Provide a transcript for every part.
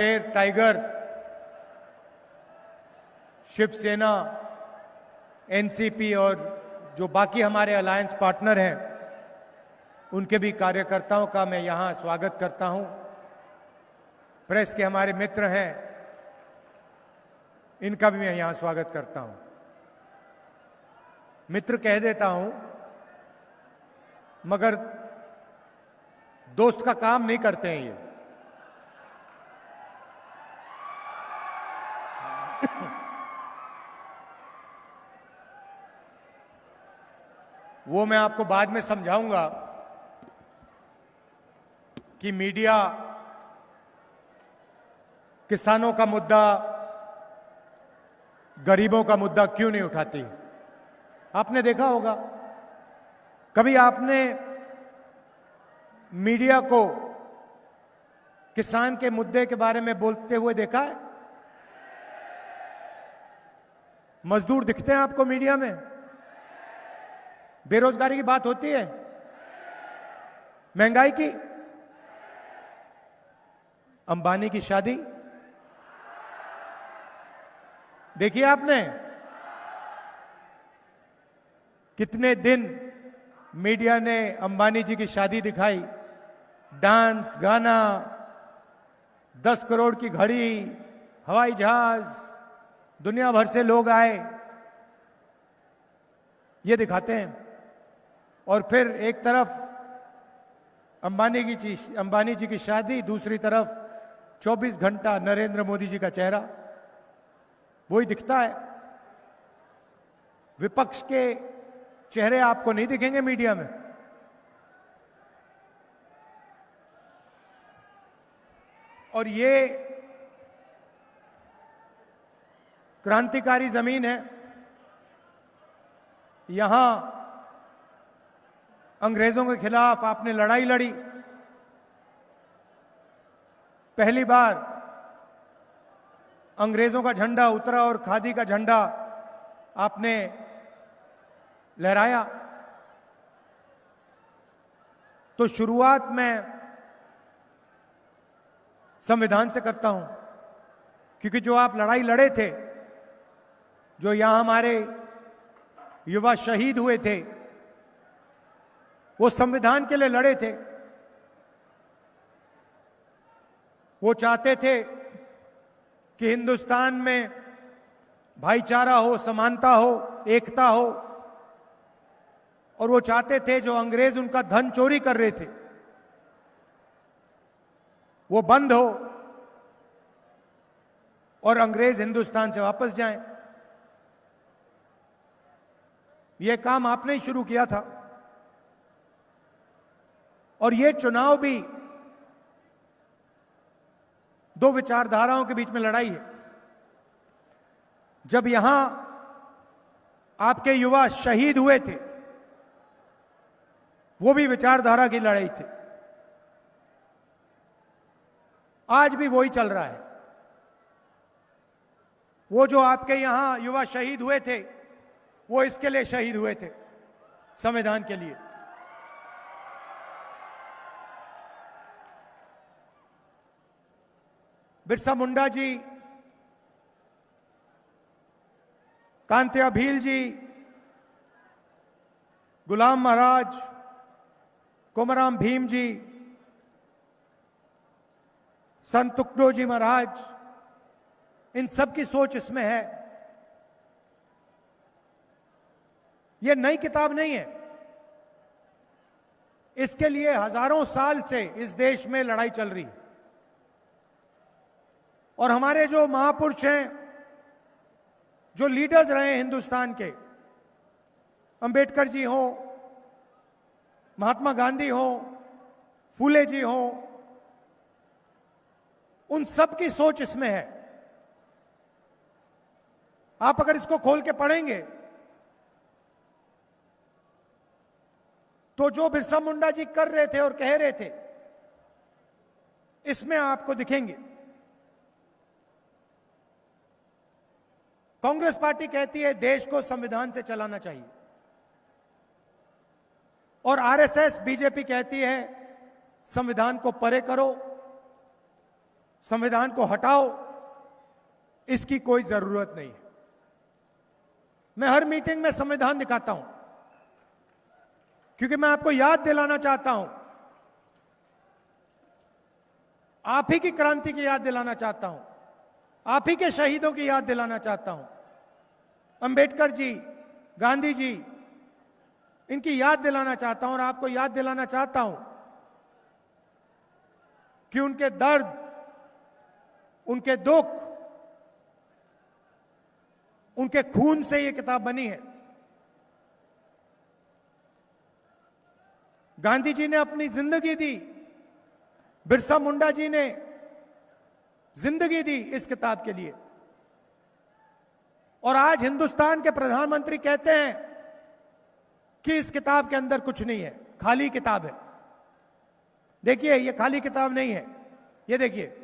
Tiger, Shiv Sena, NCP और जो बाकी हमारे अलायंस पार्टनर हैं, उनके भी कार्यकर्ताओं का मैं यहां स्वागत करता हूं। प्रेस के हमारे मित्र हैं, इनका भी मैं यहां स्वागत करता हूं। मित्र कह देता हूं, मगर दोस्त का काम नहीं करते हैं ये। वो मैं आपको बाद में समझाऊंगा कि मीडिया किसानों का मुद्दा, गरीबों का मुद्दा क्यों नहीं उठाती। आपने देखा होगा, कभी आपने मीडिया को किसान के मुद्दे के बारे में बोलते हुए देखा है? मजदूर दिखते हैं आपको मीडिया में? बेरोजगारी की बात होती है? महंगाई की? अंबानी की शादी देखिए आपने? कितने दिन मीडिया ने अंबानी जी की शादी दिखाई, डांस, गाना, 10 करोड़ की घड़ी, हवाई जहाज, दुनिया भर से लोग आए, ये दिखाते हैं। और फिर एक तरफ अंबानी जी की शादी, दूसरी तरफ 24 घंटा नरेंद्र मोदी जी का चेहरा, वही दिखता है। विपक्ष के चेहरे आपको नहीं दिखेंगे मीडिया में। और ये क्रांतिकारी जमीन है, यहां अंग्रेजों के खिलाफ आपने लड़ाई लड़ी। पहली बार अंग्रेजों का झंडा उतरा और खादी का झंडा आपने लहराया। तो शुरुआत मैं संविधान से करता हूं, क्योंकि जो आप लड़ाई लड़े थे, जो यहां हमारे युवा शहीद हुए थे, वो संविधान के लिए लड़े थे। वो चाहते थे कि हिंदुस्तान में भाईचारा हो, समानता हो, एकता हो। और वो चाहते थे जो अंग्रेज उनका धन चोरी कर रहे थे, वो बंद हो और अंग्रेज हिंदुस्तान से वापस जाएं। ये काम आपने ही शुरू किया था। और ये चुनाव भी दो विचारधाराओं के बीच में लड़ाई है। जब यहां आपके युवा शहीद हुए थे, वो भी विचारधारा की लड़ाई थी। आज भी वही चल रहा है। वो जो आपके यहां युवा शहीद हुए थे, वो इसके लिए शहीद हुए थे, संविधान के लिए। बिरसा मुंडा जी, कांतिया भील जी, गुलाम महाराज, कोमराम भीम जी, संत तुकडो जी महाराज, इन सब की सोच इसमें है। यह नई किताब नहीं है। इसके लिए हजारों साल से इस देश में लड़ाई चल रही है। और हमारे जो महापुरुष हैं, जो लीडर्स रहे हिंदुस्तान के, अंबेडकर जी हो, महात्मा गांधी हो, फूले जी हो, उन सब की सोच इसमें है। आप अगर इसको खोल के पढ़ेंगे तो जो बिरसा मुंडा जी कर रहे थे और कह रहे थे, इसमें आपको दिखेंगे। कांग्रेस पार्टी कहती है देश को संविधान से चलाना चाहिए, और आरएसएस, बीजेपी कहती है संविधान को परे करो, संविधान को हटाओ, इसकी कोई जरूरत नहीं है। मैं हर मीटिंग में संविधान दिखाता हूं क्योंकि मैं आपको याद दिलाना चाहता हूं, आप ही की क्रांति की याद दिलाना चाहता हूं, आप ही के शहीदों की याद दिलाना चाहता हूं। अंबेडकर जी, गांधी जी, इनकी याद दिलाना चाहता हूं और आपको याद दिलाना चाहता हूं कि उनके दर्द, उनके दुख, उनके खून से यह किताब बनी है। गांधी जी ने अपनी जिंदगी दी, बिरसा मुंडा जी ने जिंदगी दी इस किताब के लिए। और आज हिंदुस्तान के प्रधानमंत्री कहते हैं कि इस किताब के अंदर कुछ नहीं है, खाली किताब है। देखिए, ये खाली किताब नहीं है, ये देखिए,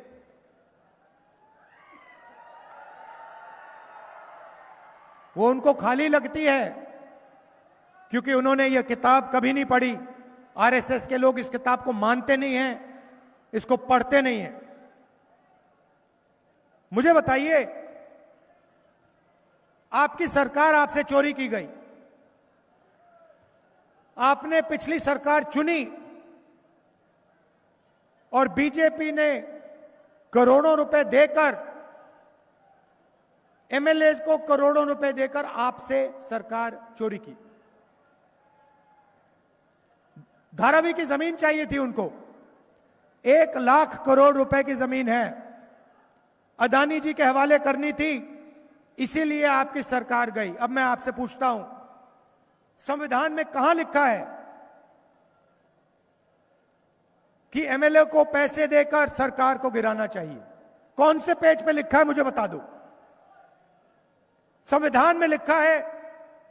वो उनको खाली लगती है क्योंकि उन्होंने ये किताब कभी नहीं पढ़ी। आरएसएस के लोग इस किताब को मानते नहीं हैं, इसको पढ़ते नहीं हैं। मुझे बताइए, आपकी सरकार आपसे चोरी की गई, आपने पिछली सरकार चुनी और बीजेपी ने करोड़ों रुपए देकर, एमएलए को करोड़ों रुपए देकर आपसे सरकार चोरी की। धारावी की जमीन चाहिए थी उनको, 1,00,000 करोड़ रुपए की जमीन है, अदानी जी के हवाले करनी थी, इसीलिए आपकी सरकार गई। अब मैं आपसे पूछता हूं, संविधान में कहां लिखा है कि एमएलए को पैसे देकर सरकार को गिराना चाहिए? कौन से पेज पे लिखा है, मुझे बता दो। संविधान में लिखा है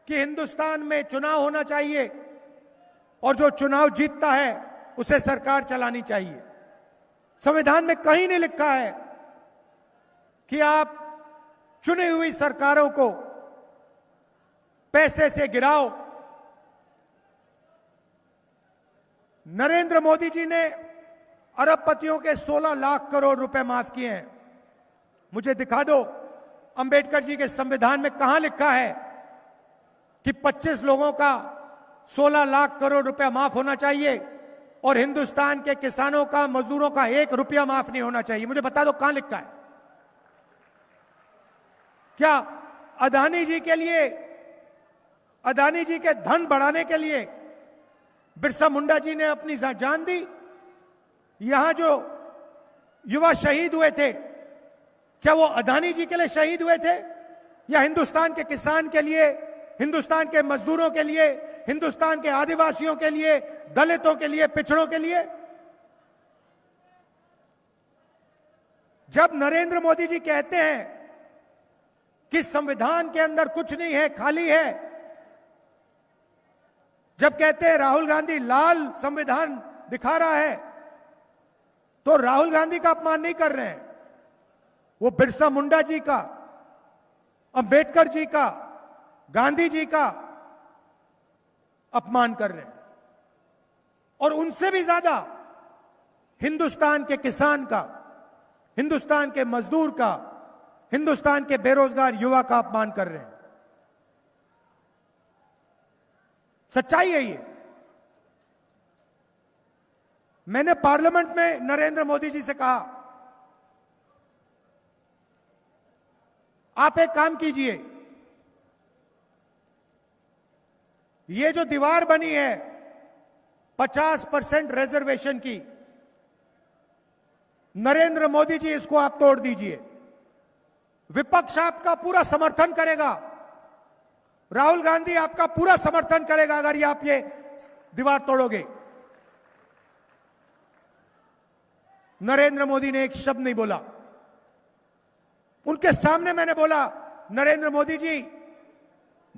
कि हिंदुस्तान में चुनाव होना चाहिए और जो चुनाव जीतता है उसे सरकार चलानी चाहिए। संविधान में कहीं नहीं लिखा है कि आप चुनी हुई सरकारों को पैसे से गिराओ। नरेंद्र मोदी जी ने अरबपतियों के 16 लाख करोड़ रुपए माफ किए हैं। मुझे दिखा दो, अंबेडकर जी के संविधान में कहां लिखा है कि 25 लोगों का 16 लाख करोड़ रुपया माफ होना चाहिए और हिंदुस्तान के किसानों का, मजदूरों का 1 रुपया माफ नहीं होना चाहिए? मुझे बता दो कहां लिखा है। क्या अदानी जी के लिए, अदानी जी के धन बढ़ाने के लिए बिरसा मुंडा जी ने अपनी जान दी? यहां जो युवा शहीद हुए थे, क्या वो अदानी जी के लिए शहीद हुए थे या हिंदुस्तान के किसान के लिए, हिंदुस्तान के मजदूरों के लिए, हिंदुस्तान के आदिवासियों के लिए, दलितों के लिए, पिछड़ों के लिए? जब नरेंद्र मोदी जी कहते हैं कि संविधान के अंदर कुछ नहीं है, खाली है, जब कहते हैं राहुल गांधी लाल संविधान दिखा रहा है, तो राहुल गांधी का अपमान नहीं कर रहे हैं, वो बिरसा मुंडा जी का, अंबेडकर जी का, गांधी जी का अपमान कर रहे हैं। और उनसे भी ज्यादा हिंदुस्तान के किसान का, हिंदुस्तान के मजदूर का, हिंदुस्तान के बेरोजगार युवा का अपमान कर रहे हैं। सच्चाई है ये। मैंने पार्लियामेंट में नरेंद्र मोदी जी से कहा, आप एक काम कीजिए, ये जो दीवार बनी है 50% रिजर्वेशन की, नरेंद्र मोदी जी इसको आप तोड़ दीजिए। विपक्ष आपका पूरा समर्थन करेगा, राहुल गांधी आपका पूरा समर्थन करेगा अगर ये आप ये दीवार तोड़ोगे। नरेंद्र मोदी ने एक शब्द नहीं बोला। उनके सामने मैंने बोला, नरेंद्र मोदी जी,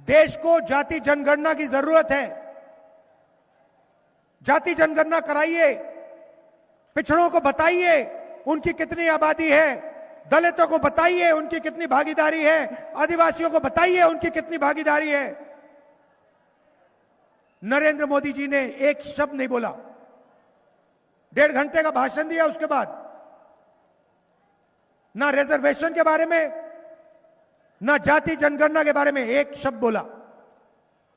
देश को जाति जनगणना की जरूरत है, जाति जनगणना कराइए, पिछड़ों को बताइए उनकी कितनी आबादी है, दलितों को बताइए उनकी कितनी भागीदारी है, आदिवासियों को बताइए उनकी कितनी भागीदारी है। नरेंद्र मोदी जी ने एक शब्द नहीं बोला। 1.5 घंटे का भाषण दिया, उसके बाद ना रिजर्वेशन के बारे में, ना जाति जनगणना के बारे में एक शब्द बोला।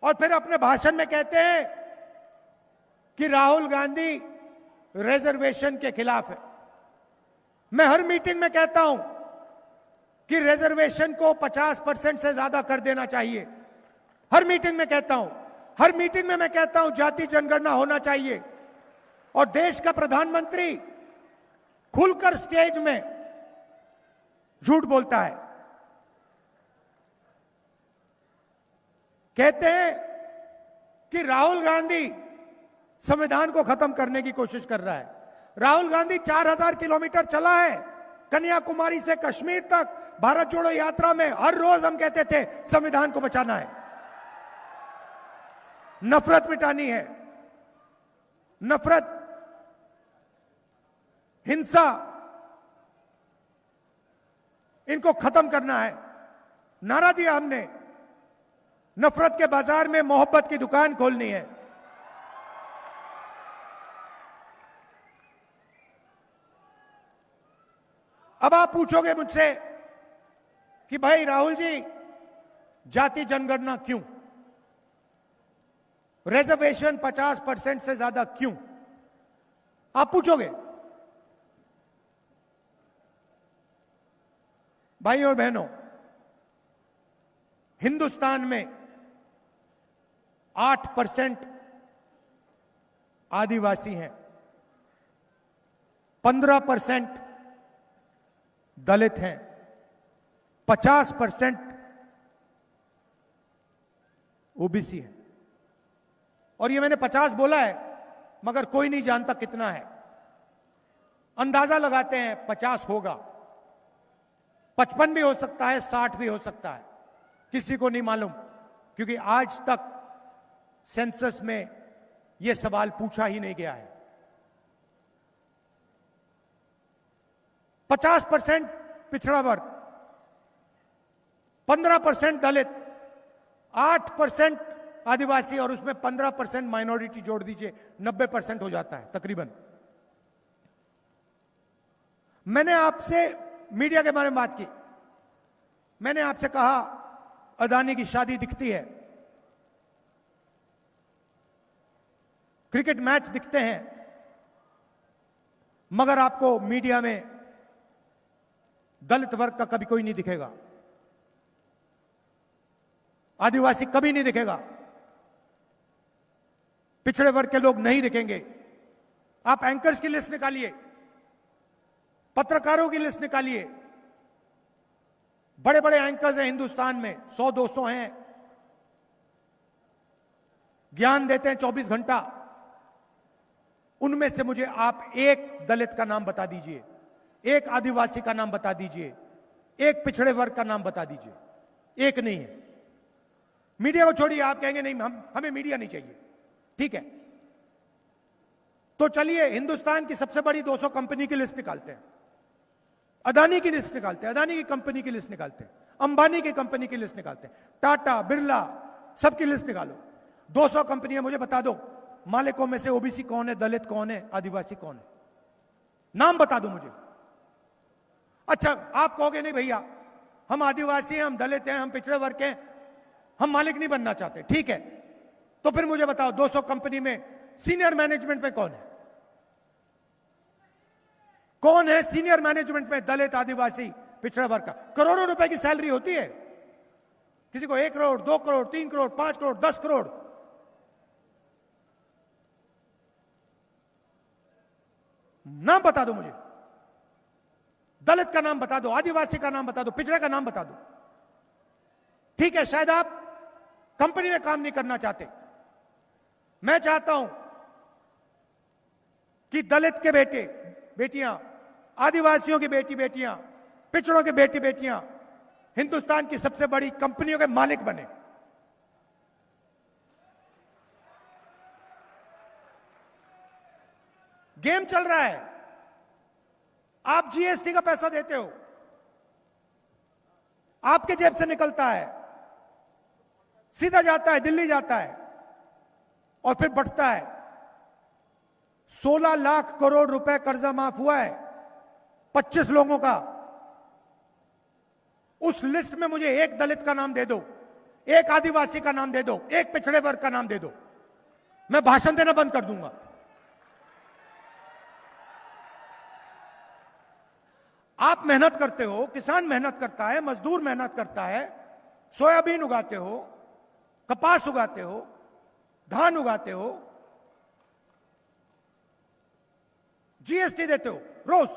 और फिर अपने भाषण में कहते हैं कि राहुल गांधी रिजर्वेशन के खिलाफ है। मैं हर मीटिंग में कहता हूं कि रिजर्वेशन को 50% से ज्यादा कर देना चाहिए। हर मीटिंग में कहता हूं, हर मीटिंग में मैं कहता हूं जाति जनगणना होना चाहिए। और देश का प्रधानमंत्री खुलकर स्टेज में झूठ बोलता है। कहते हैं कि राहुल गांधी संविधान को खत्म करने की कोशिश कर रहा है। राहुल गांधी 4000 किलोमीटर चला है कन्याकुमारी से कश्मीर तक भारत जोड़ो यात्रा में। हर रोज हम कहते थे संविधान को बचाना है, नफरत मिटानी है, नफरत, हिंसा, इनको खत्म करना है। नारा दिया हमने, नफरत के बाजार में मोहब्बत की दुकान खोलनी है। अब आप पूछोगे मुझसे कि भाई राहुल जी जाति जनगणना क्यों, रिजर्वेशन 50% से ज्यादा क्यों, आप पूछोगे। भाइयों और बहनों, हिंदुस्तान में 8% आदिवासी हैं, 15% दलित हैं, 50% ओबीसी है। और ये मैंने 50 बोला है मगर कोई नहीं जानता कितना है। अंदाजा लगाते हैं 50 होगा, 55 भी हो सकता है, 60 भी हो सकता है, किसी को नहीं मालूम, क्योंकि आज तक सेंसस में यह सवाल पूछा ही नहीं गया है। 50% पिछड़ा वर्ग, 15% दलित, 8% आदिवासी और उसमें 15% माइनॉरिटी जोड़ दीजिए, 90% हो जाता है तकरीबन। मैंने आपसे मीडिया के बारे में बात की। मैंने आपसे कहा अदानी की शादी दिखती है, क्रिकेट मैच दिखते हैं, मगर आपको मीडिया में दलित वर्ग का कभी कोई नहीं दिखेगा, आदिवासी कभी नहीं दिखेगा, पिछड़े वर्ग के लोग नहीं दिखेंगे। आप एंकर्स की लिस्ट निकालिए, पत्रकारों की लिस्ट निकालिए, बड़े बड़े एंकर्स हैं हिंदुस्तान में, 100-200 हैं, ज्ञान देते हैं 24 घंटा। उनमें से मुझे आप एक दलित का नाम बता दीजिए, एक आदिवासी का नाम बता दीजिए, एक पिछड़े वर्ग का नाम बता दीजिए। एक नहीं है। मीडिया को छोड़िए, आप कहेंगे नहीं हमें मीडिया नहीं चाहिए, ठीक है, तो चलिए हिंदुस्तान की सबसे बड़ी 200 कंपनी की लिस्ट निकालते हैं, अदानी की लिस्ट निकालते हैं, अदानी की कंपनी की लिस्ट निकालते हैं, अंबानी की कंपनी की लिस्ट निकालते हैं, टाटा, बिरला, सबकी लिस्ट निकालो। 200 कंपनियां, मुझे बता दो मालिकों में से ओबीसी कौन है, दलित कौन है, आदिवासी कौन है, नाम बता दो मुझे। अच्छा, आप कहोगे नहीं भैया हम आदिवासी हैं, हम दलित हैं, हम पिछड़े वर्ग के हैं, हम मालिक नहीं बनना चाहते, ठीक है, तो फिर मुझे बताओ 200 कंपनी में सीनियर मैनेजमेंट में कौन है, कौन है सीनियर मैनेजमेंट में दलित, आदिवासी, पिछड़ा वर्ग का? करोड़ों रुपए की सैलरी होती है, किसी को 1 करोड़, 2 करोड़, 3 करोड़, 5 करोड़, 10 करोड़। नाम बता दो मुझे, दलित का नाम बता दो, आदिवासी का नाम बता दो, पिछड़े का नाम बता दो। ठीक है, शायद आप कंपनी में काम नहीं करना चाहते, मैं चाहता हूं कि दलित के बेटे बेटियां, आदिवासियों की बेटी बेटियां, पिछड़ों के बेटी बेटियां हिंदुस्तान की सबसे बड़ी कंपनियों के मालिक बने। गेम चल रहा है, आप जीएसटी का पैसा देते हो, आपके जेब से निकलता है, सीधा जाता है, दिल्ली जाता है और फिर बढ़ता है। 16 लाख करोड़ रुपए कर्जा माफ हुआ है 25 लोगों का, उस लिस्ट में मुझे एक दलित का नाम दे दो, एक आदिवासी का नाम दे दो, एक पिछड़े वर्ग का नाम दे दो, मैं भाषण देना बंद कर दूंगा। आप मेहनत करते हो, किसान मेहनत करता है, मजदूर मेहनत करता है, सोयाबीन उगाते हो, कपास उगाते हो, धान उगाते हो, जीएसटी देते हो रोज।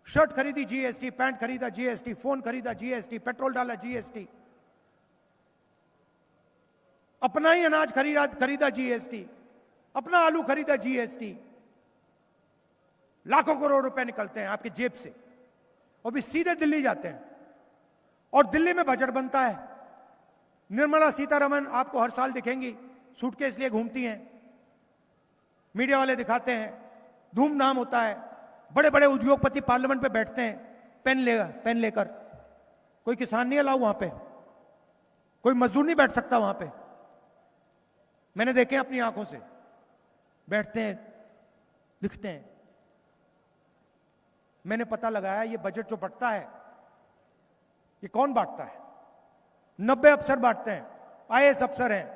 शर्ट खरीदी जीएसटी, पैंट खरीदा जीएसटी, फोन खरीदा जीएसटी, पेट्रोल डाला जीएसटी, अपना ही अनाज खरीदा जीएसटी, अपना आलू खरीदा जीएसटी। लाखों करोड़ रुपए निकलते हैं आपकी जेब से और भी सीधे दिल्ली जाते हैं, और दिल्ली में बजट बनता है। निर्मला सीतारमण आपको हर साल दिखेंगी, सूटकेस लिए घूमती हैं, मीडिया वाले दिखाते हैं, धूमधाम होता है, बड़े बड़े उद्योगपति पार्लियामेंट पे बैठते हैं पेन लेकर। कोई किसान नहीं अलाउ वहां पे, कोई मजदूर नहीं बैठ सकता वहां पे। मैंने देखे अपनी आंखों से, बैठते हैं, लिखते हैं। मैंने पता लगाया ये बजट जो बंटता है ये कौन बांटता है? 90 अफसर बांटते हैं, आईएएस अफसर हैं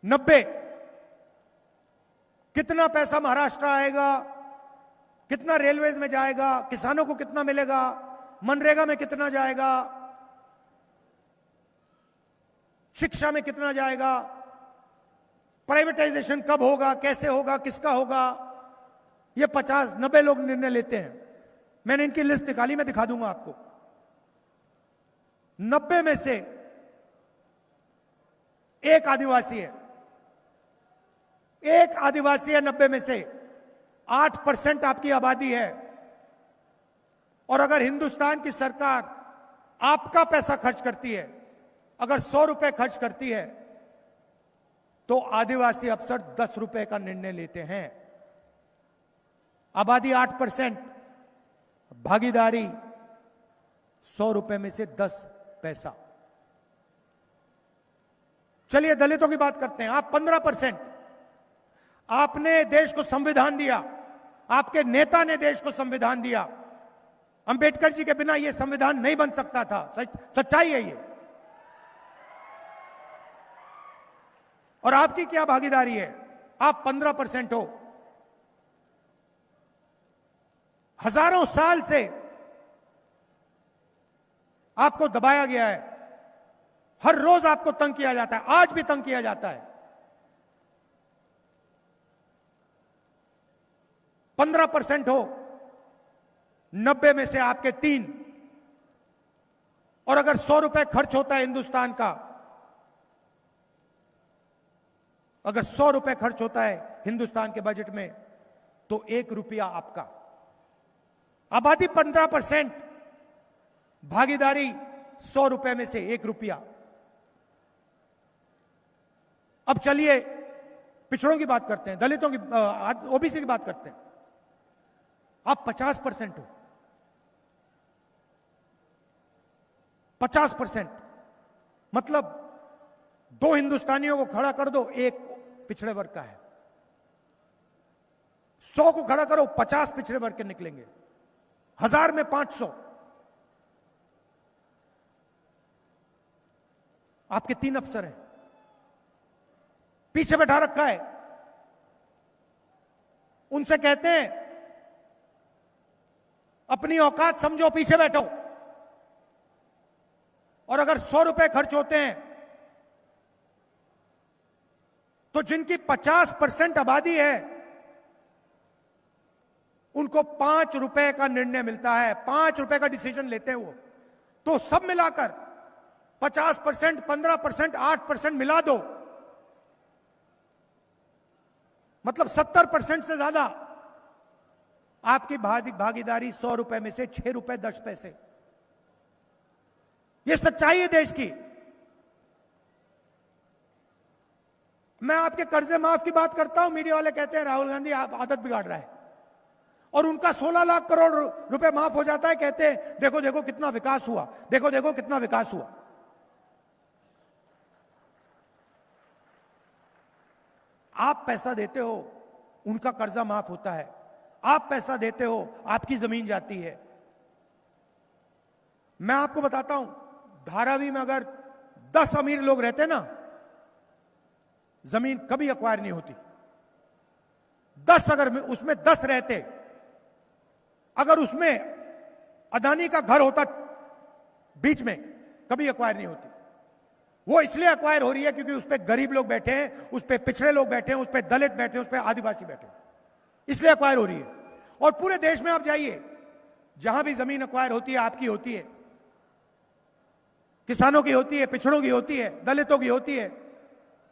90। कितना पैसा महाराष्ट्र आएगा, कितना रेलवेज में जाएगा, किसानों को कितना मिलेगा, मनरेगा में कितना जाएगा, शिक्षा में कितना जाएगा, प्राइवेटाइजेशन कब होगा, कैसे होगा, किसका होगा, ये 50-90 लोग निर्णय लेते हैं। मैंने इनकी लिस्ट निकाली, मैं दिखा दूंगा आपको। 90 में से एक आदिवासी है, एक आदिवासी है 90 में से। 8% आपकी आबादी है, और अगर हिंदुस्तान की सरकार आपका पैसा खर्च करती है, अगर 100 रुपए खर्च करती है, तो आदिवासी अफसर 10 रुपए का निर्णय लेते हैं। आबादी 8%, भागीदारी 100 रुपए में से 10 पैसा। चलिए दलितों की बात करते हैं। आप 15%, आपने देश को संविधान दिया, आपके नेता ने देश को संविधान दिया। अंबेडकर जी के बिना यह संविधान नहीं बन सकता था, सच्चाई है ये। और आपकी क्या भागीदारी है? आप 15% हो। हजारों साल से आपको दबाया गया है, हर रोज आपको तंग किया जाता है, आज भी तंग किया जाता है। 15% हो, 90 में से आपके 3। और अगर 100 रुपए खर्च होता है हिंदुस्तान का, अगर 100 रुपए खर्च होता है हिंदुस्तान के बजट में, तो 1 रुपया आपका। आबादी 15%, भागीदारी 100 रुपए में से 1 रुपया। अब चलिए पिछड़ों की बात करते हैं, दलितों की, ओबीसी की बात करते हैं। आप 50% हो, 50%, मतलब 2 हिंदुस्तानियों को खड़ा कर दो, एक पिछड़े वर्ग का है। 100 को खड़ा करो, 50 पिछड़े वर्ग के निकलेंगे, 1000 में 500। आपके 3 अफसर हैं, पीछे बैठा रखा है, उनसे कहते हैं अपनी औकात समझो, पीछे बैठो। और अगर 100 रुपए खर्च होते हैं, तो जिनकी 50% आबादी है, उनको 5 रुपए का निर्णय मिलता है, 5 रुपए का डिसीजन लेते हैं वो। तो सब मिलाकर 50%, 15%, 8% मिला दो, मतलब 70% से ज्यादा आपकी भागीदारी 100 रुपए में से 6 रुपए 10 पैसे। यह सच्चाई है देश की। मैं आपके कर्जे माफ की बात करता हूं, मीडिया वाले कहते हैं राहुल गांधी आप आदत बिगाड़ रहा है, और उनका 16 लाख करोड़ रुपए माफ हो जाता है, कहते हैं देखो देखो कितना विकास हुआ, देखो देखो कितना विकास हुआ। आप पैसा देते हो, उनका कर्जा माफ होता है, आप पैसा देते हो, आपकी जमीन जाती है। मैं आपको बताता हूं, धारावी में अगर 10 अमीर लोग रहते ना, जमीन कभी एक्वायर नहीं होती। 10 अगर उसमें 10 रहते, अगर उसमें अदानी का घर होता बीच में, कभी एक्वायर नहीं होती। वो इसलिए एक्वायर हो रही है क्योंकि उस पर गरीब लोग बैठे हैं, उस पर पिछड़े लोग बैठे हैं, उस पर दलित बैठे हैं, उस पर आदिवासी बैठे हैं, इसलिए एक्वायर हो रही है। और पूरे देश में आप जाइए, जहां भी जमीन एक्वायर होती है, आपकी होती है, किसानों की होती है, पिछड़ों की होती है, दलितों की होती है,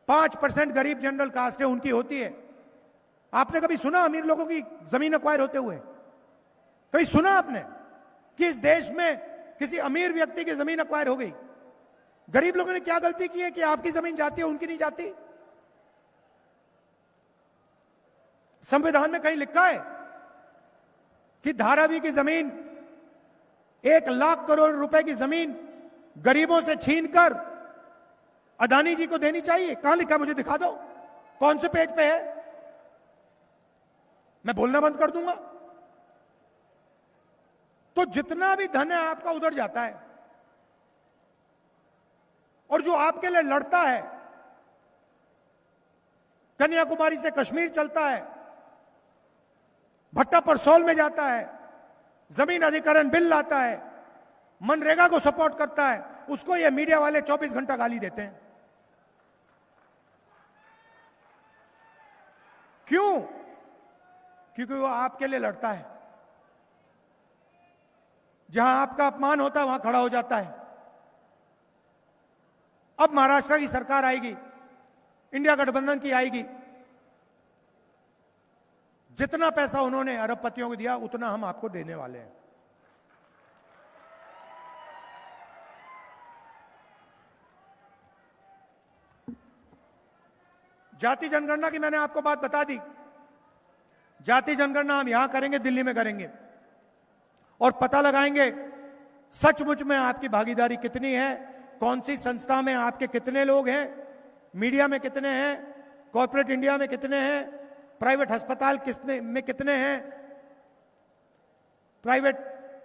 5% गरीब जनरल कास्ट है उनकी होती है। आपने कभी सुना अमीर लोगों की जमीन एक्वायर होते हुए? कभी सुना आपने कि इस देश में किसी अमीर व्यक्ति की जमीन एक्वायर हो गई? गरीब लोगों ने क्या गलती की है कि आपकी जमीन जाती है, उनकी नहीं जाती? संविधान में कहीं लिखा है कि धारावी की जमीन, 1 लाख करोड़ रुपए की जमीन गरीबों से छीनकर अदानी जी को देनी चाहिए? कहां लिखा है? मुझे दिखा दो, कौन से पेज पे है? मैं बोलना बंद कर दूंगा। तो जितना भी धन है आपका उधर जाता है, और जो आपके लिए लड़ता है, कन्याकुमारी से कश्मीर चलता है, भट्टा परसौल में जाता है, जमीन अधिग्रहण बिल लाता है, मनरेगा को सपोर्ट करता है, उसको ये मीडिया वाले 24 घंटा गाली देते हैं। क्यों? क्योंकि वो आपके लिए लड़ता है। जहां आपका अपमान होता है वहां खड़ा हो जाता है। अब महाराष्ट्र की सरकार आएगी, इंडिया गठबंधन की आएगी, जितना पैसा उन्होंने अरबपतियों को दिया उतना हम आपको देने वाले हैं। जाति जनगणना की मैंने आपको बात बता दी। जाति जनगणना हम यहां करेंगे, दिल्ली में करेंगे, और पता लगाएंगे सचमुच में आपकी भागीदारी कितनी है, कौन सी संस्था में आपके कितने लोग हैं, मीडिया में कितने हैं, कॉर्पोरेट इंडिया में कितने हैं, प्राइवेट अस्पताल कितने में कितने हैं, प्राइवेट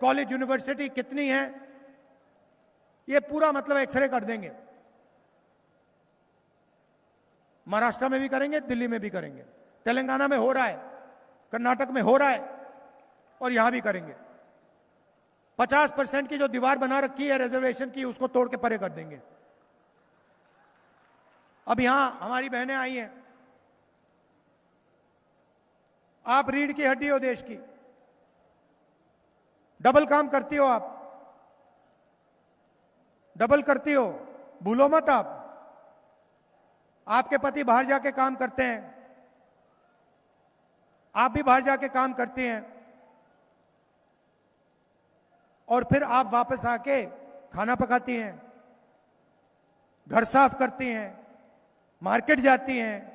कॉलेज यूनिवर्सिटी कितनी है। ये पूरा मतलब एक्सरे कर देंगे। महाराष्ट्र में भी करेंगे, दिल्ली में भी करेंगे, तेलंगाना में हो रहा है, कर्नाटक में हो रहा है, और यहां भी करेंगे। 50% की जो दीवार बना रखी है रिजर्वेशन की, उसको तोड़ के परे कर देंगे। अब यहां हमारी बहनें आई हैं, आप रीढ़ की हड्डी हो देश की, डबल काम करती हो, आप डबल करती हो, भूलो मत आप। आपके पति बाहर जाके काम करते हैं, आप भी बाहर जाके काम करते हैं, और फिर आप वापस आके खाना पकाती हैं, घर साफ करती हैं, मार्केट जाती हैं।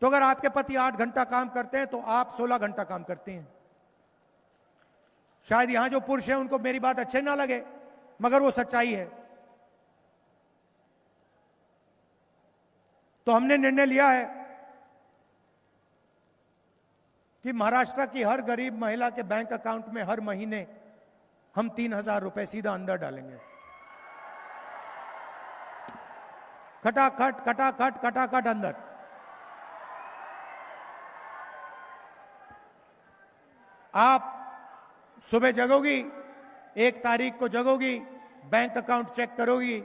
तो अगर आपके पति 8 घंटा काम करते हैं तो आप 16 घंटा काम करती हैं। शायद यहां जो पुरुष हैं उनको मेरी बात अच्छे ना लगे, मगर वो सच्चाई है। तो हमने निर्णय लिया है कि महाराष्ट्र की हर गरीब महिला के बैंक अकाउंट में हर महीने हम 3,000 रुपए सीधा अंदर डालेंगे। खटाखट खटाखट खटाखट अंदर। आप सुबह जगोगी, 1 तारीख को जगोगी, बैंक अकाउंट चेक करोगी,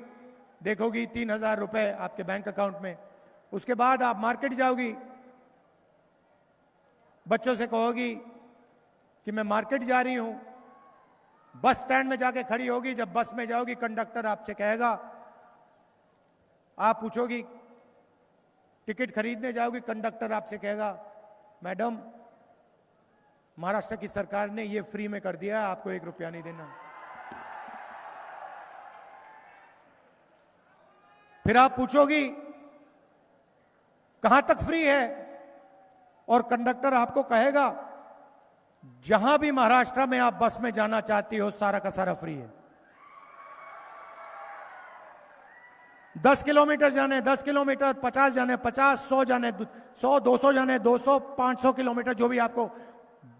देखोगी 3,000 रुपए आपके बैंक अकाउंट में। उसके बाद आप मार्केट जाओगी, बच्चों से कहोगी कि मैं मार्केट जा रही हूं, बस स्टैंड में जाके खड़ी होगी। जब बस में जाओगी, कंडक्टर आपसे कहेगा, आप पूछोगी, टिकट खरीदने जाओगी, कंडक्टर आपसे कहेगा, मैडम महाराष्ट्र की सरकार ने ये फ्री में कर दिया है, आपको 1 रुपया नहीं देना। फिर आप पूछोगी कहां तक फ्री है, और कंडक्टर आपको कहेगा जहां भी महाराष्ट्र में आप बस में जाना चाहती हो सारा का सारा फ्री है। 10 किलोमीटर जाने 10 किलोमीटर, 50 जाने 50, 100 जाने 100, 200 जाने 200, 500 किलोमीटर, जो भी आपको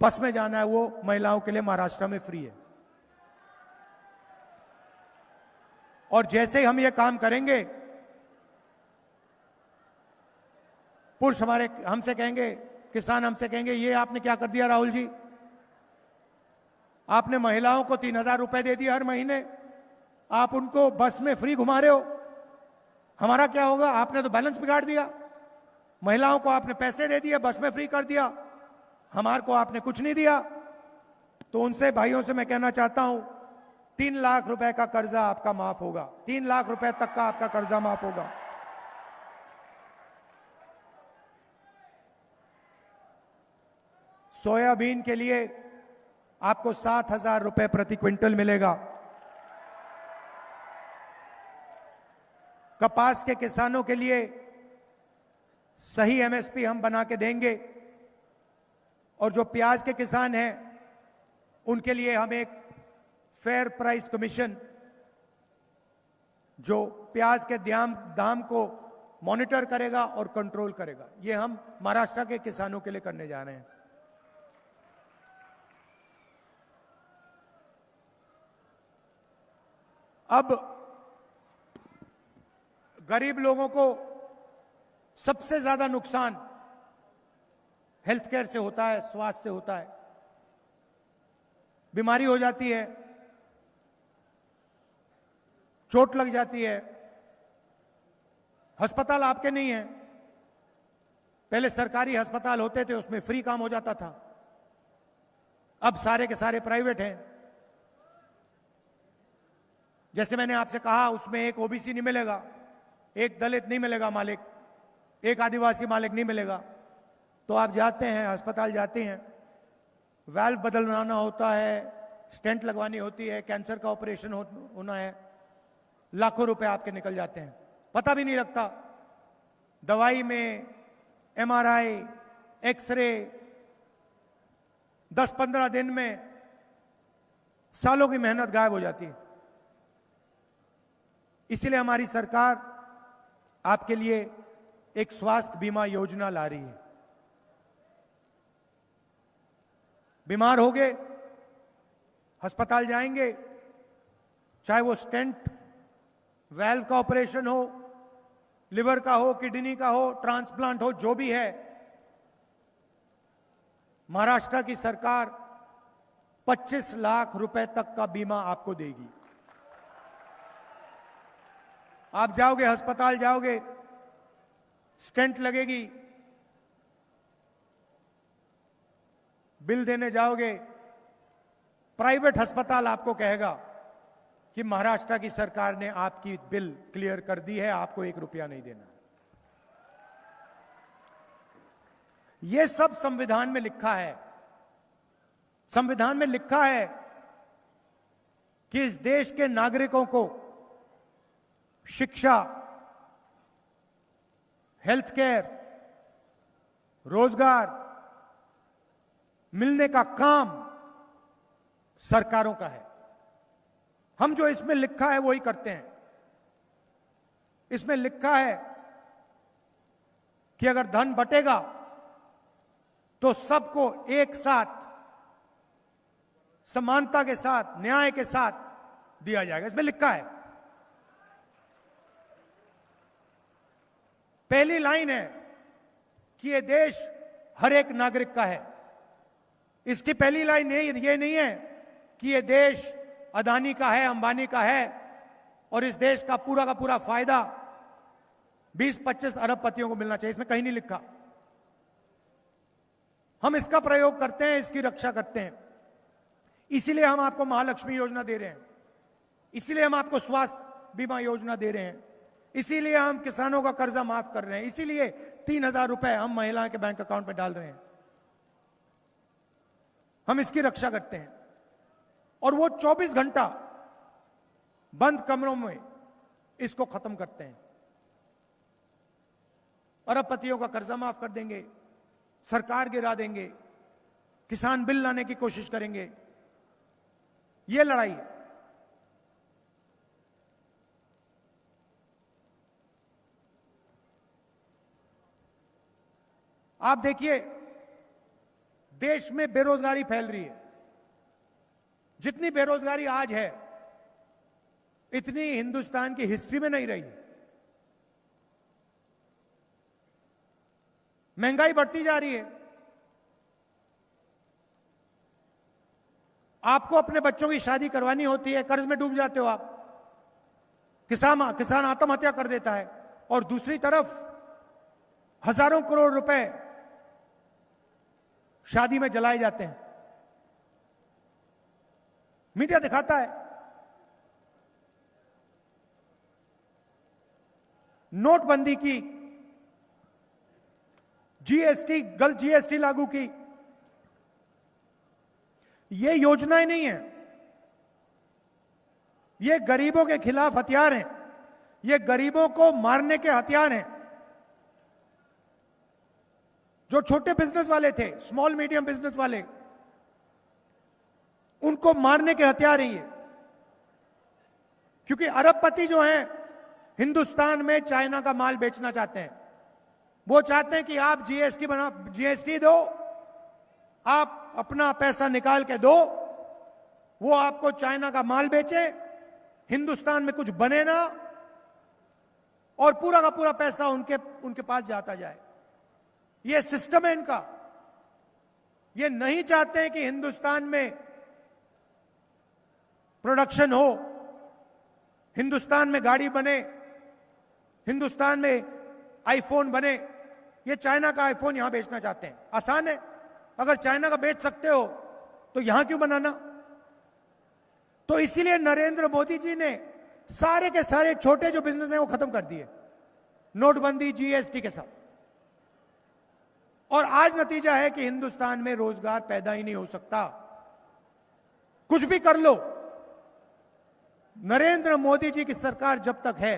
बस में जाना है, वो महिलाओं के लिए महाराष्ट्र में फ्री है। और जैसे ही हम ये काम करेंगे, पुरुष हमारे हमसे कहेंगे, किसान हमसे कहेंगे, ये आपने क्या कर दिया राहुल जी, आपने महिलाओं को 3,000 रुपए दे दिए हर महीने, आप उनको बस में फ्री घुमा रहे हो, हमारा क्या होगा? आपने तो बैलेंस बिगाड़ दिया। महिलाओं को आपने पैसे दे दिए, बस में फ्री कर दिया, हमारे को आपने कुछ नहीं दिया। तो उनसे भाइयों से मैं कहना चाहता हूं, 3 लाख रुपए का कर्जा आपका माफ होगा, 3 लाख रुपए तक का आपका कर्जा माफ होगा। सोयाबीन के लिए आपको 7,000 रुपए प्रति क्विंटल मिलेगा। कपास के किसानों के लिए सही एमएसपी हम बना के देंगे, और जो प्याज के किसान हैं उनके लिए हम एक फेयर प्राइस कमीशन, जो प्याज के दाम को मॉनिटर करेगा और कंट्रोल करेगा, ये हम महाराष्ट्र के किसानों के लिए करने जा रहे हैं। अब गरीब लोगों को सबसे ज्यादा नुकसान हेल्थ केयर से होता है, स्वास्थ्य से होता है। बीमारी हो जाती है, चोट लग जाती है, अस्पताल आपके नहीं है। पहले सरकारी अस्पताल होते थे, उसमें फ्री काम हो जाता था, अब सारे के सारे प्राइवेट हैं। जैसे मैंने आपसे कहा, उसमें एक ओबीसी नहीं मिलेगा, एक दलित नहीं मिलेगा मालिक, एक आदिवासी मालिक नहीं मिलेगा। तो आप जाते हैं, अस्पताल जाते हैं, वाल्व बदलवाना होता है, स्टेंट लगवानी होती है, कैंसर का ऑपरेशन होना है, लाखों रुपए आपके निकल जाते हैं, पता भी नहीं लगता। दवाई में एमआरआई, एक्सरे, 10-15 दिन में सालों की मेहनत गायब हो जाती है। इसलिए हमारी सरकार आपके लिए एक स्वास्थ्य बीमा योजना ला रही है। बीमार हो गए, अस्पताल जाएंगे, चाहे वो स्टेंट, वाल्व का ऑपरेशन हो, लिवर का हो, किडनी का हो, ट्रांसप्लांट हो, जो भी है, महाराष्ट्र की सरकार 25 लाख रुपए तक का बीमा आपको देगी। आप जाओगे, अस्पताल जाओगे, स्टेंट लगेगी, बिल देने जाओगे, प्राइवेट अस्पताल आपको कहेगा कि महाराष्ट्र की सरकार ने आपकी बिल क्लियर कर दी है, आपको 1 रुपया नहीं देना। यह सब संविधान में लिखा है। संविधान में लिखा है कि इस देश के नागरिकों को शिक्षा, हेल्थ केयर, रोजगार मिलने का काम सरकारों का है। हम जो इसमें लिखा है वही करते हैं। इसमें लिखा है कि अगर धन बटेगा तो सबको एक साथ, समानता के साथ, न्याय के साथ दिया जाएगा, इसमें लिखा है। पहली लाइन है कि यह देश हर एक नागरिक का है। इसकी पहली लाइन ये नहीं है कि यह देश अदानी का है, अंबानी का है, और इस देश का पूरा फायदा 20-25 अरबपतियों को मिलना चाहिए, इसमें कहीं नहीं लिखा। हम इसका प्रयोग करते हैं, इसकी रक्षा करते हैं। इसीलिए हम आपको महालक्ष्मी योजना दे रहे हैं, इसीलिए हम आपको स्वास्थ्य बीमा योजना दे रहे हैं, इसीलिए हम किसानों का कर्जा माफ कर रहे हैं, इसीलिए 3,000 रुपए हम महिला के बैंक अकाउंट में डाल रहे हैं। हम इसकी रक्षा करते हैं। और वो 24 घंटा बंद कमरों में इसको खत्म करते हैं। अरबपतियों का कर्जा माफ कर देंगे, सरकार गिरा देंगे, किसान बिल लाने की कोशिश करेंगे। ये लड़ाई है। आप देखिए, देश में बेरोजगारी फैल रही है। जितनी बेरोजगारी आज है इतनी हिंदुस्तान की हिस्ट्री में नहीं रही। महंगाई बढ़ती जा रही है। आपको अपने बच्चों की शादी करवानी होती है, कर्ज में डूब जाते हो आप। किसान आत्महत्या कर देता है और दूसरी तरफ हजारों करोड़ रुपए शादी में जलाए जाते हैं। मीडिया दिखाता है। नोटबंदी की, जीएसटी, गलत जीएसटी लागू की, ये योजनाएं नहीं है, ये गरीबों के खिलाफ हथियार हैं। ये गरीबों को मारने के हथियार हैं। जो छोटे बिजनेस वाले थे, स्मॉल मीडियम बिजनेस वाले, उनको मारने के हथियार हैं ये। क्योंकि अरबपति जो हैं हिंदुस्तान में चाइना का माल बेचना चाहते हैं। वो चाहते हैं कि आप जीएसटी दो, आप अपना पैसा निकाल के दो, वो आपको चाइना का माल बेचे, हिंदुस्तान में कुछ बने ना, और पूरा का पूरा पैसा उनके पास जाता जाए। ये सिस्टम है इनका। ये नहीं चाहते हैं कि हिंदुस्तान में प्रोडक्शन हो, हिंदुस्तान में गाड़ी बने, हिंदुस्तान में आईफोन बने। ये चाइना का आईफोन यहां बेचना चाहते हैं। आसान है, अगर चाइना का बेच सकते हो तो यहां क्यों बनाना। तो इसीलिए नरेंद्र मोदी जी ने सारे के सारे छोटे जो बिजनेस हैं वो खत्म कर दिए, नोटबंदी, जीएसटी के साथ। और आज नतीजा है कि हिंदुस्तान में रोजगार पैदा ही नहीं हो सकता। कुछ भी कर लो, नरेंद्र मोदी जी की सरकार जब तक है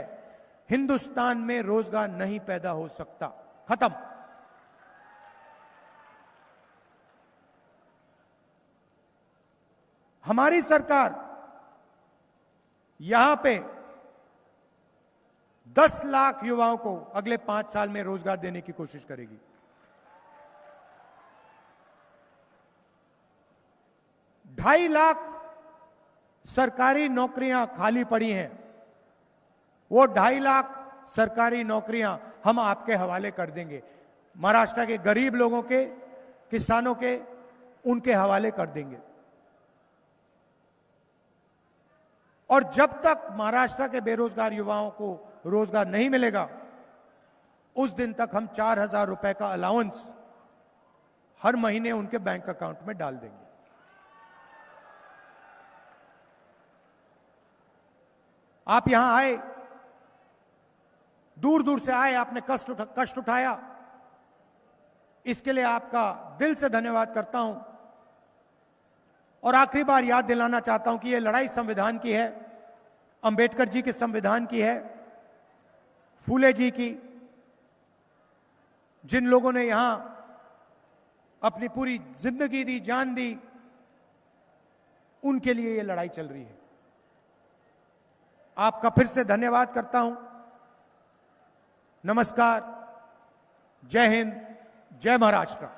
हिंदुस्तान में रोजगार नहीं पैदा हो सकता। खत्म। हमारी सरकार यहां पे 10 लाख युवाओं को अगले 5 साल में रोजगार देने की कोशिश करेगी। 2.5 लाख सरकारी नौकरियां खाली पड़ी हैं। वो 2.5 लाख सरकारी नौकरियां हम आपके हवाले कर देंगे। महाराष्ट्र के गरीब लोगों के, किसानों के, उनके हवाले कर देंगे। और जब तक महाराष्ट्र के बेरोजगार युवाओं को रोजगार नहीं मिलेगा, उस दिन तक हम 4,000 रुपए का अलाउंस हर महीने उनके बैंक अकाउंट में डाल देंगे। आप यहां आए, दूर दूर से आए, आपने कष्ट उठाया, इसके लिए आपका दिल से धन्यवाद करता हूं। और आखिरी बार याद दिलाना चाहता हूं कि यह लड़ाई संविधान की है, अंबेडकर जी के संविधान की है, फूले जी की। जिन लोगों ने यहां अपनी पूरी जिंदगी दी, जान दी, उनके लिए यह लड़ाई चल रही है। आपका फिर से धन्यवाद करता हूं। नमस्कार, जय हिंद, जय महाराष्ट्र।